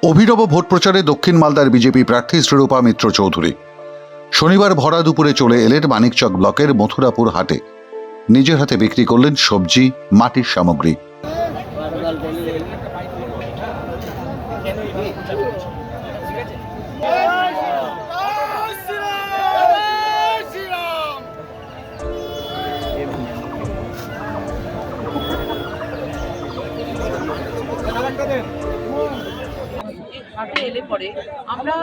অভিনব ভোট প্রচারে দক্ষিণ মালদার বিজেপি প্রার্থী শ্রীরূপা মিত্র চৌধুরী শনিবার ভরা দুপুরে চলে এলেন মানিকচক ব্লকের মথুরাপুর হাটে। নিজের হাতে বিক্রি করলেন সবজি, মাটির সামগ্রী। হাটে এলে পরে আমরা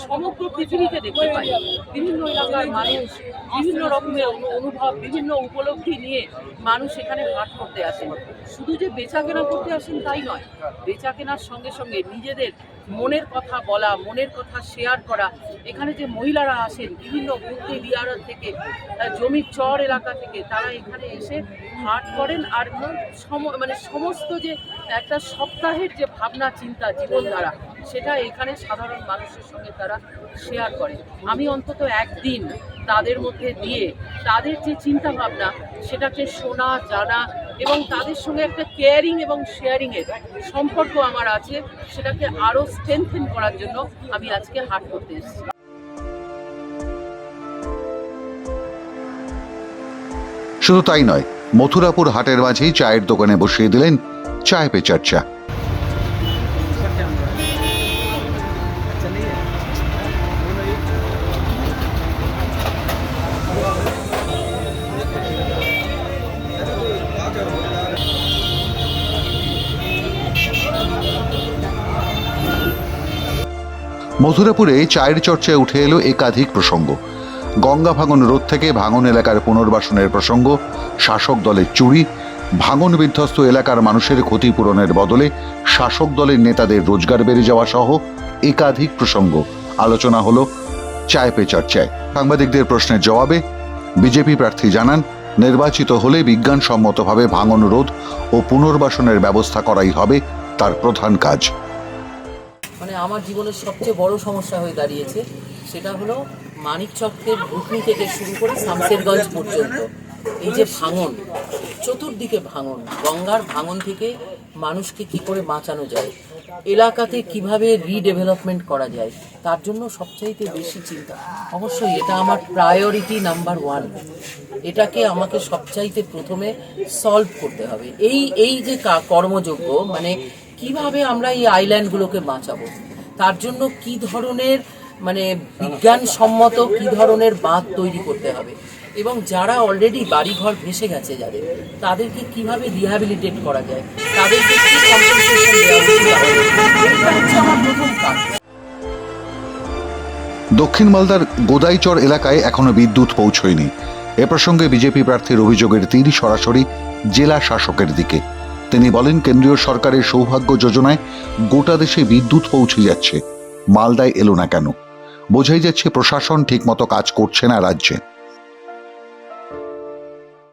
সমগ্র পৃথিবীকে দেখতে পাই। বিভিন্ন এলাকার মানুষ বিভিন্ন রকমের অনুভব, বিভিন্ন উপলব্ধি নিয়ে মানুষ এখানে হাট করতে আসেন। শুধু যে বেচা কেনা করতে আসেন তাই নয়, বেচা কেনার সঙ্গে সঙ্গে নিজেদের মনের কথা বলা, মনের কথা শেয়ার করা। এখানে যে মহিলারা আসেন বিভিন্ন বুদ্ধি বিহার থেকে, জমির চর এলাকা থেকে, তারা এখানে এসে হাট করেন। আর সমস্ত যে একটা সপ্তাহের যে ভাবনা চিন্তা জীবনধারা, সেটা এখানে সাধারণ মানুষের সঙ্গে তারা শেয়ার করে। আমি অন্তত একদিন তাদের মধ্যে দিয়ে তাদের যে চিন্তা ভাবনা সেটাকে শোনা, জানা এবং তাদের সঙ্গে একটা কেয়ারিং এবং শেয়ারিংয়ের সম্পর্ক আমার আছে, সেটাকে আরও স্ট্রেনথেন করার জন্য আমি আজকে হাট করতে এসেছি। শুধু তাই নয়, মথুরাপুর হাটের মাঝেই চায়ের দোকানে বসিয়ে দিলেন চায় পে চর্চা। মথুরাপুরে চায়ের চর্চায় উঠে এলো একাধিক প্রসঙ্গ। গঙ্গা ভাঙন রোধ থেকে ভাঙন এলাকার পুনর্বাসনের প্রসঙ্গ, শাসক দলের চুরি, ভাঙন বিধ্বস্ত এলাকার মানুষের ক্ষতিপূরণের বদলে শাসক দলের নেতাদের রোজগার বেড়ে যাওয়া সহ একাধিক প্রসঙ্গ আলোচনা হলো চায় পে চর্চায়। সাংবাদিকদের প্রশ্নের জবাবে বিজেপি প্রার্থী জানান, নির্বাচিত হলে বিজ্ঞানসম্মতভাবে ভাঙন রোধ ও পুনর্বাসনের ব্যবস্থা করাই হবে তার প্রধান কাজ। আমার জীবনের সবচেয়ে বড় সমস্যা হয়ে দাঁড়িয়েছে সেটা হলো মানিকচকের ভুতনি থেকে শুরু করে শামশেরগঞ্জ পর্যন্ত এই যে ভাঙন, চতুর্দিকে ভাঙন, গঙ্গার ভাঙন থেকে মানুষকে কি করে বাঁচানো যায়, এলাকাতে কিভাবে রিডেভেলপমেন্ট করা যায়, তার জন্য সবচাইতে বেশি চিন্তা। অবশ্যই এটা আমার প্রায়োরিটি নাম্বার 1। এটাকে আমাকে সবচাইতে প্রথমে সলভ করতে হবে। এই যে কর্মযোগ্য কিভাবে আমরা এই আইল্যান্ডগুলোকে বাঁচাবো, তার জন্য কি ধরনের বিজ্ঞানসম্মত কি ধরনের বাঁধ তৈরি করতে হবে এবং যারা অলরেডি বাড়িঘর ভেসে গেছে যাদের, তাদেরকে কিভাবে রিহ্যাবিলিটেট করা যায়, তাদেরকে কি কম্পেনসেশন দেওয়া হচ্ছে আমার প্রথম কাজ। দক্ষিণ মালদার গোদাইচর এলাকায় এখনো বিদ্যুৎ পৌঁছয়নি। এ প্রসঙ্গে বিজেপি প্রার্থীর অভিযোগের তীর সরাসরি জেলা শাসকের দিকে। তিনি বলেন, কেন্দ্রীয় সরকারের সৌভাগ্য যোজনায় গোটা দেশে বিদ্যুৎ পৌঁছে যাচ্ছে, মালদায় এলো না কেন? বোঝাই যাচ্ছে প্রশাসন ঠিকমতো কাজ করছে না রাজ্যে।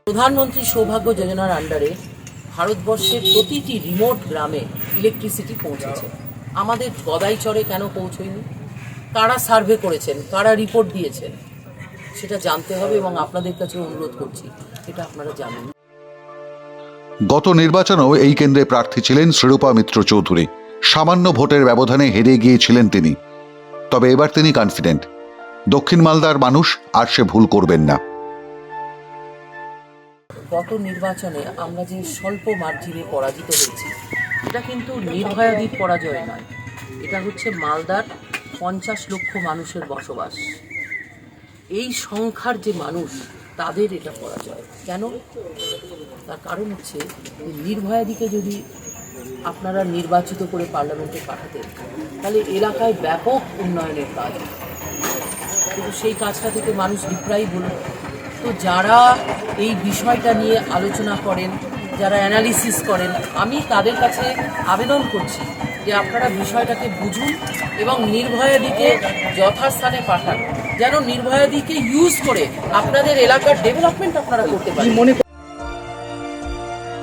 প্রধানমন্ত্রী সৌভাগ্য যোজনার আন্ডারে ভারতবর্ষের প্রতিটি রিমোট গ্রামে ইলেকট্রিসিটি পৌঁছেছে। আমাদের গদাইচরে কেন পৌঁছয়নি? কারা সার্ভে করেছেন, কারা রিপোর্ট দিয়েছেন, সেটা জানতে হবে এবং আপনাদের কাছে অনুরোধ করছি এটা আপনারা জানেন। গত নির্বাচনেও এই কেন্দ্রে প্রার্থী ছিলেন শ্রীরূপা মিত্র চৌধুরী। সামান্য ভোটের ব্যবধানে হেরে গিয়েছিলেন তিনি। তবে এবার তিনি কনফিডেন্ট, দক্ষিণ মালদার মানুষ আর সে ভুল করবেন না। গত নির্বাচনে আমরা যে স্বল্প মার্জিনে পরাজিত হয়েছি, এটা কিন্তু নির্ভয়াধীন পরাজয় নয়। এটা হচ্ছে মালদার 50 লক্ষ মানুষের বসবাস। এই সংখ্যার যে মানুষ, তাদের এটা পরাজয়। কেন? তার কারণ হচ্ছে নির্ভয়াদিকে যদি আপনারা নির্বাচিত করে পার্লামেন্টে পাঠাতেন, তাহলে এলাকায় ব্যাপক উন্নয়নের কাজ, কিন্তু সেই কাজটা থেকে মানুষ ডিপ্রাইভ হলো। তো যারা এই বিষয়টা নিয়ে আলোচনা করেন, যারা অ্যানালিসিস করেন, আমি তাদের কাছে আবেদন করছি যে আপনারা বিষয়টাকে বুঝুন এবং নির্ভয়াদিকে যথাস্থানে পাঠান, যেন নির্ভয়াদিকে ইউজ করে আপনাদের এলাকার ডেভেলপমেন্ট আপনারা করতে পারেন।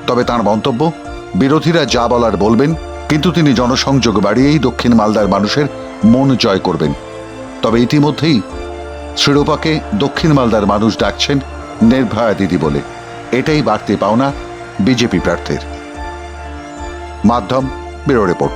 তবে তার মন্তব্য, বিরোধীরা যা বলার বলবেন, কিন্তু তিনি জনসংযোগ বাড়িয়েই দক্ষিণ মালদার মানুষের মন জয় করবেন। তবে ইতিমধ্যেই শ্রীরূপাকে দক্ষিণ মালদার মানুষ ডাকছেন নির্ভয়া দিদি বলে। এটাই বাড়তি পাওনা বিজেপি প্রার্থীর। মাধ্যম ব্যুরো রিপোর্ট।